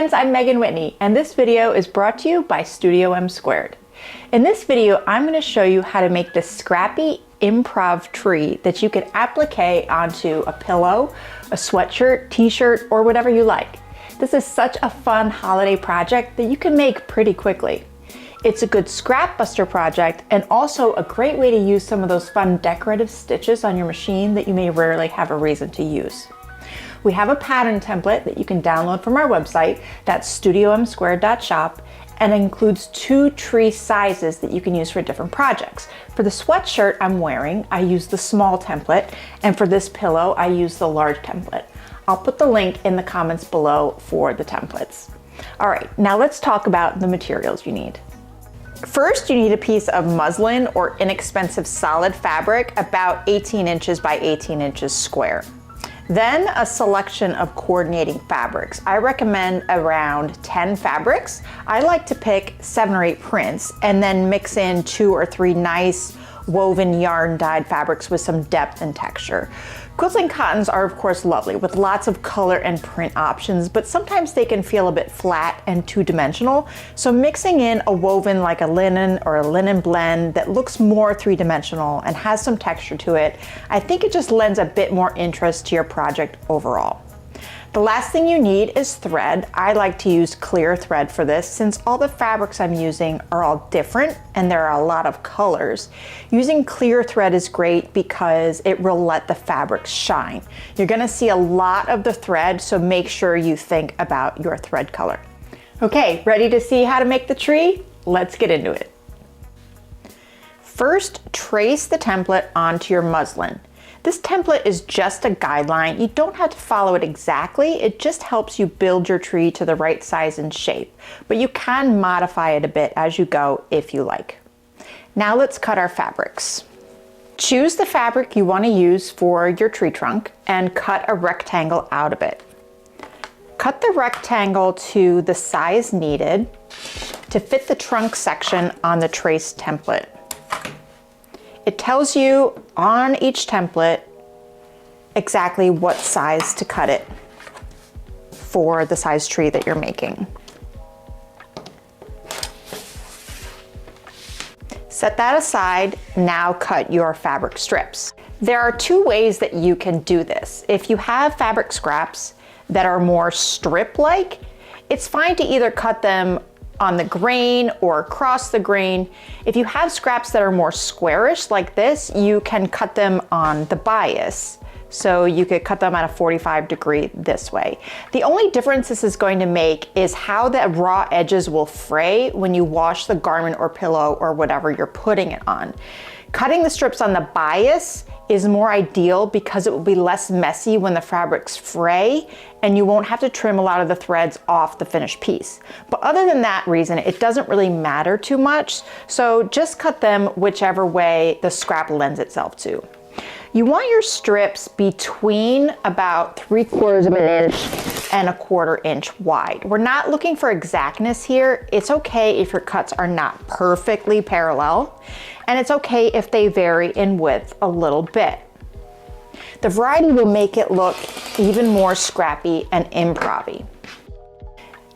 friends, I'm Megan Whitney, and this video is brought to you by Studio M Squared. In this video, I'm going to show you how to make this Scrappy Improv tree that you can applique onto a pillow, a sweatshirt, t-shirt, or whatever you like. This is such a fun holiday project that you can make pretty quickly. It's a good scrap buster project and also a great way to use some of those fun decorative stitches on your machine that you may rarely have a reason to use. We have a pattern template that you can download from our website, that's studiomsquared.shop, and it includes 2 tree sizes that you can use for different projects. For the sweatshirt I'm wearing, I use the small template, and for this pillow, I use the large template. I'll put the link in the comments below for the templates. All right, now let's talk about the materials you need. First, you need a piece of muslin or inexpensive solid fabric, about 18 inches by 18 inches square. Then a selection of coordinating fabrics. I recommend around 10 fabrics. I like to pick 7 or 8 prints and then mix in 2 or 3 nice woven yarn dyed fabrics with some depth and texture. Quilting cottons are of course lovely with lots of color and print options, but sometimes they can feel a bit flat and two-dimensional. So mixing in a woven like a linen or a linen blend that looks more three-dimensional and has some texture to it, I think it just lends a bit more interest to your project overall. The last thing you need is thread. I like to use clear thread for this since all the fabrics I'm using are all different and there are a lot of colors. Using clear thread is great because it will let the fabric shine. You're gonna see a lot of the thread, so make sure you think about your thread color. Okay, ready to see how to make the tree? Let's get into it. First, trace the template onto your muslin. This template is just a guideline. You don't have to follow it exactly. It just helps you build your tree to the right size and shape, but you can modify it a bit as you go if you like. Now let's cut our fabrics. Choose the fabric you want to use for your tree trunk and cut a rectangle out of it. Cut the rectangle to the size needed to fit the trunk section on the trace template. It tells you on each template exactly what size to cut it for the size tree that you're making. Set that aside, now cut your fabric strips. There are 2 ways that you can do this. If you have fabric scraps that are more strip-like, it's fine to either cut them on the grain or across the grain. If you have scraps that are more squarish like this, you can cut them on the bias. So you could cut them at a 45 degree this way. The only difference this is going to make is how the raw edges will fray when you wash the garment or pillow or whatever you're putting it on. Cutting the strips on the bias is more ideal because it will be less messy when the fabrics fray and you won't have to trim a lot of the threads off the finished piece. But other than that reason, it doesn't really matter too much. So just cut them whichever way the scrap lends itself to. You want your strips between about 3/4 of an inch and 1/4 inch wide. We're not looking for exactness here. It's okay if your cuts are not perfectly parallel, and it's okay if they vary in width a little bit. The variety will make it look even more scrappy and improv-y.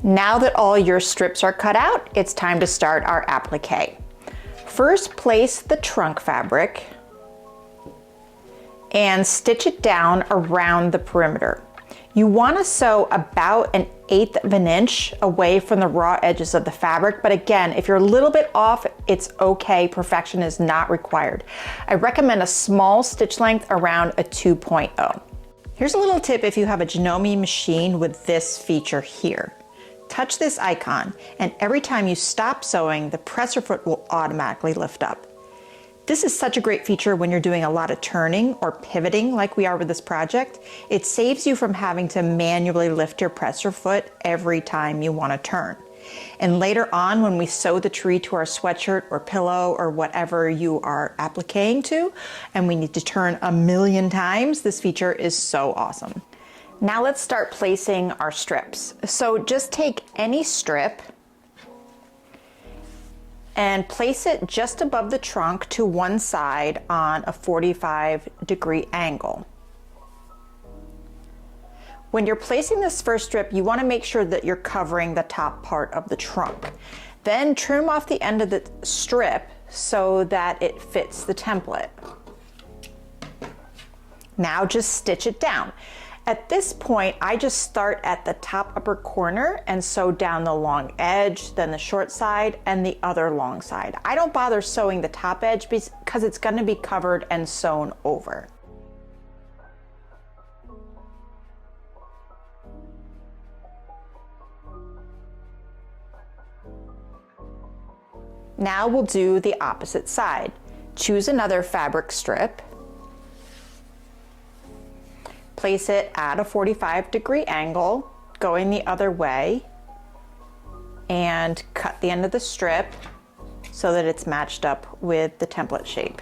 Now that all your strips are cut out, it's time to start our applique. First, place the trunk fabric and stitch it down around the perimeter. You want to sew about 1/8 of an inch away from the raw edges of the fabric, but again, if you're a little bit off, it's okay. Perfection is not required. I recommend a small stitch length around a 2.0. Here's a little tip if you have a Janome machine with this feature here. Touch this icon, and every time you stop sewing, the presser foot will automatically lift up. This is such a great feature when you're doing a lot of turning or pivoting like we are with this project. It saves you from having to manually lift your presser foot every time you want to turn. And later on, when we sew the tree to our sweatshirt or pillow or whatever you are appliquing to, and we need to turn a million times, this feature is so awesome. Now let's start placing our strips. So just take any strip and place it just above the trunk to one side on a 45 degree angle. When you're placing this first strip, you want to make sure that you're covering the top part of the trunk. Then trim off the end of the strip so that it fits the template. Now just stitch it down. At this point, I just start at the top upper corner and sew down the long edge, then the short side, and the other long side. I don't bother sewing the top edge because it's going to be covered and sewn over. Now we'll do the opposite side. Choose another fabric strip. Place it at a 45-degree angle, going the other way, and cut the end of the strip so that it's matched up with the template shape.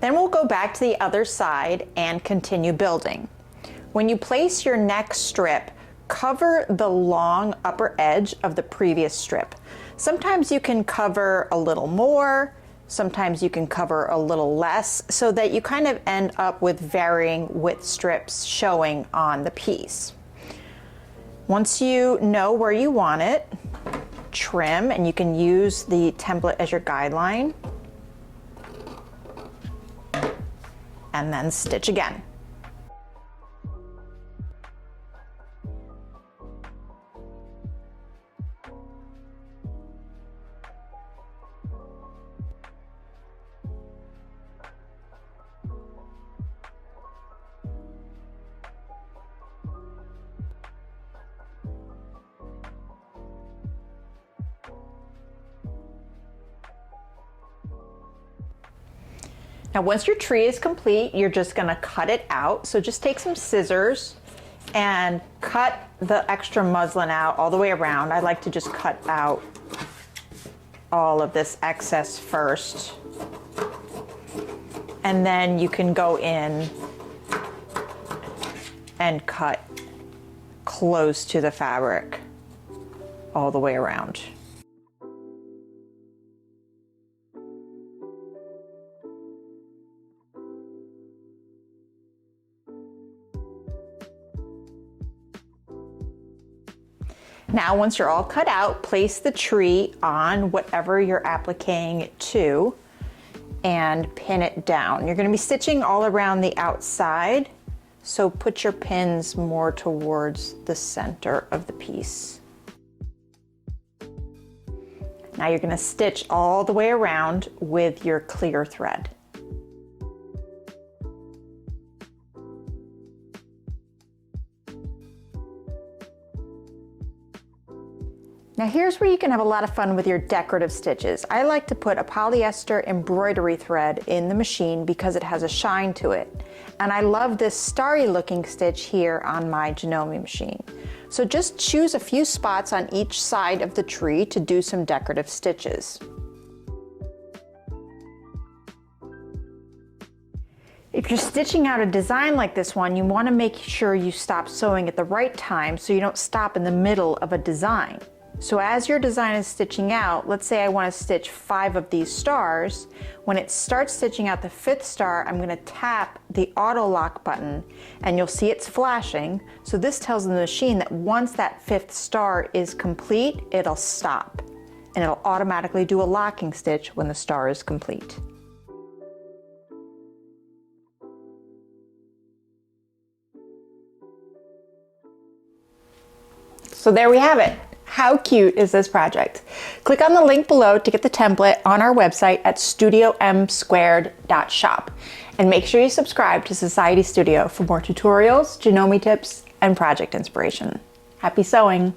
Then we'll go back to the other side and continue building. When you place your next strip, cover the long upper edge of the previous strip. Sometimes you can cover a little more, sometimes you can cover a little less, so that you kind of end up with varying width strips showing on the piece. Once you know where you want it, trim, and you can use the template as your guideline, and then stitch again. Now once your tree is complete, you're just gonna cut it out. So just take some scissors and cut the extra muslin out all the way around. I like to just cut out all of this excess first. And then you can go in and cut close to the fabric all the way around. Now, once you're all cut out, place the tree on whatever you're appliquing it to and pin it down. You're going to be stitching all around the outside, so put your pins more towards the center of the piece. Now you're going to stitch all the way around with your clear thread. Now here's where you can have a lot of fun with your decorative stitches. I like to put a polyester embroidery thread in the machine because it has a shine to it. And I love this starry looking stitch here on my Janome machine. So just choose a few spots on each side of the tree to do some decorative stitches. If you're stitching out a design like this one, you want to make sure you stop sewing at the right time so you don't stop in the middle of a design. So as your design is stitching out, let's say I want to stitch 5 of these stars. When it starts stitching out the 5th star, I'm going to tap the auto lock button and you'll see it's flashing. So this tells the machine that once that 5th star is complete, it'll stop and it'll automatically do a locking stitch when the star is complete. So there we have it. How cute is this project? Click on the link below to get the template on our website at studiomsquared.shop. And make sure you subscribe to Society Studio for more tutorials, Janome tips, and project inspiration. Happy sewing!